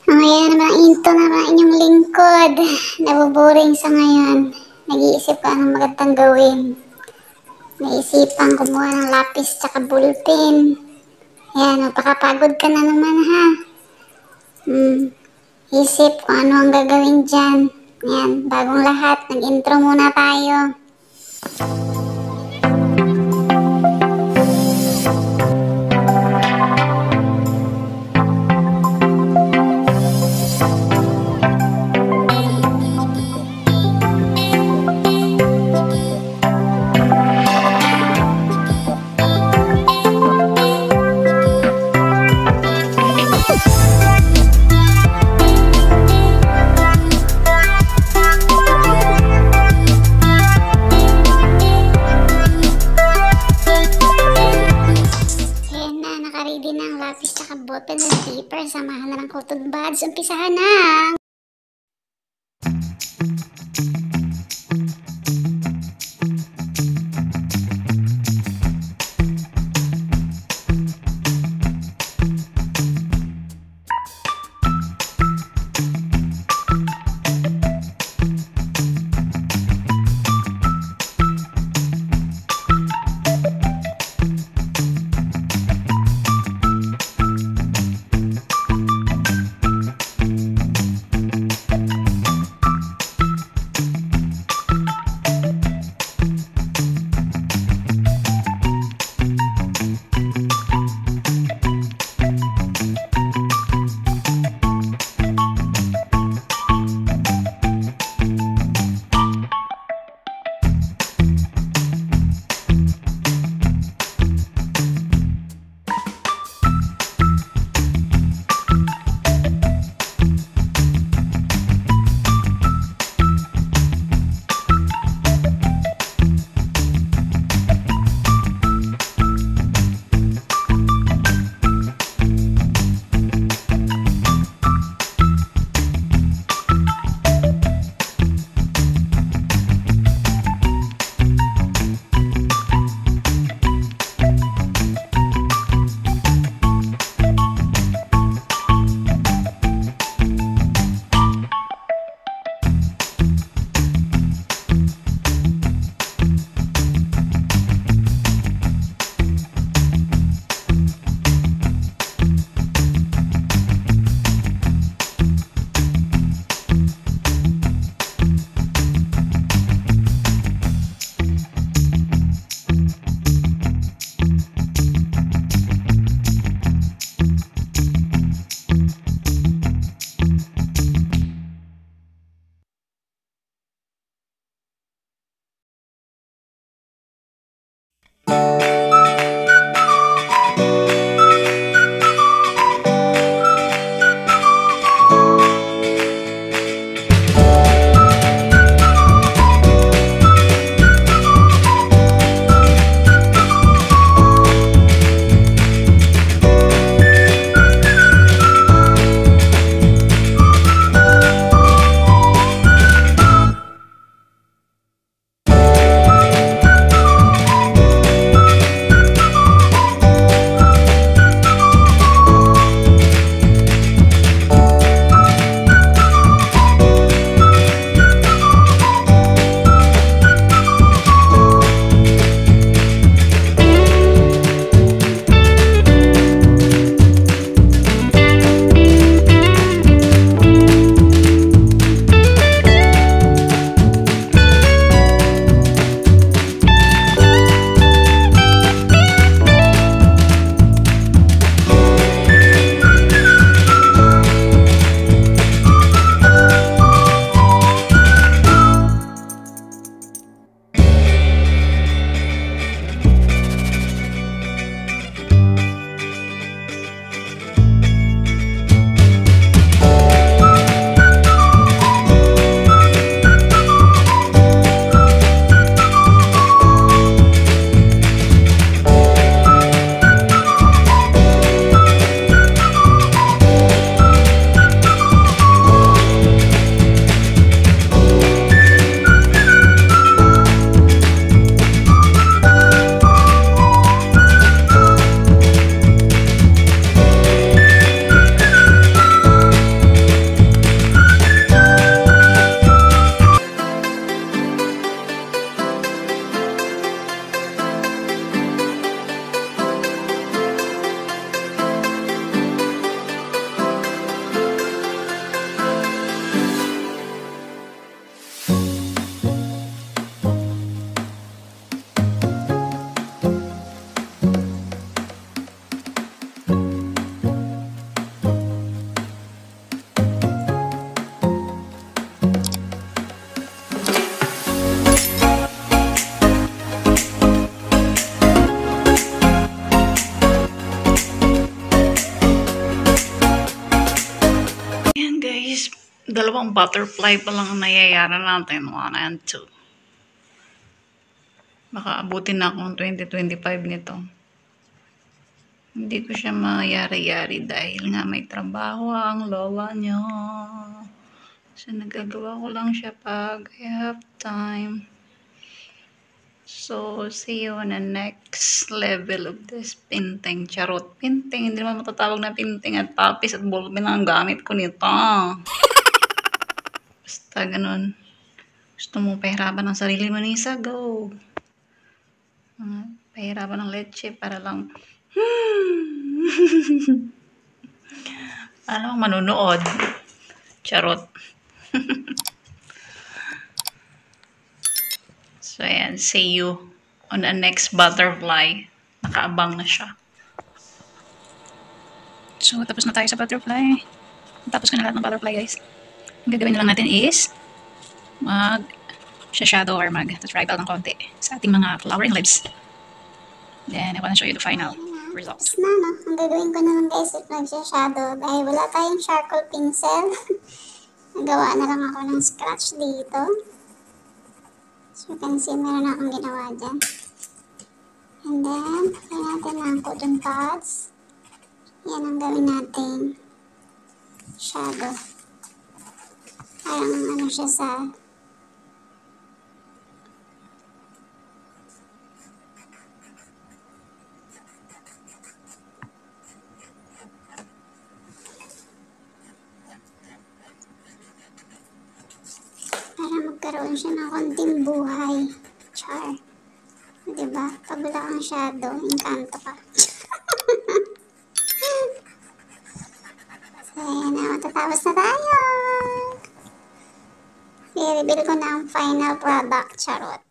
Ayan naman ang into naman ang inyong lingkod. Nabuboring sa ngayon. Nag-iisip ko anong magandang gawin. Naisipan kumuha ng lapis tsaka ballpen. Ayan, magpakapagod ka na naman ha. Isip kung ano ang gagawin dyan. Ayan, bagong lahat. Nag-intro muna tayo. Naka-ready na ang lapis tsaka ballpen and paper. Samahan na ng cotton buds. Umpisahan na! Dalawang butterfly pa lang ang nayayaran natin. 1 and 2. Baka abutin na akong 2025 nito. Hindi ko siya mayari-yari dahil nga may trabaho ang lola niya. So, nagagawa ko lang siya pag I have time. So, see you on the next level of this painting. Charot. Painting. Hindi naman matatawag na painting at papis at ballpen ang gamit ko nito. Basta ganun. Gusto mo pahirapan ng sarili mo, Nisa? Go. Pahirapan ng leche para lang ano manunood. Charot. So, ayan. See you on the next butterfly. Nakaabang na siya. So, tapos na tayo sa butterfly. Tapos ko na lahat ng butterfly, guys. Ang gagawin na lang natin is shadow or mag-tribal ng konti sa ating mga flowering leaves. Then, I wanna show you the final results. Tapos na, no? Ang gagawin ko na lang guys is mag-shadow dahil wala tayong charcoal pencil. Nagawa na lang ako ng scratch dito. So you can see, meron akong ginawa dyan. And then, lagyan natin ng cotton pads. Yan ang gawin natin shadow. Parang ano siya sa para magkaroon siya ng konting buhay. Char. Diba? Pag wala kang shadow, inkanto ka. So, ayan na. Matatapos na tayo. I-reveal ko na ang final product. Charot.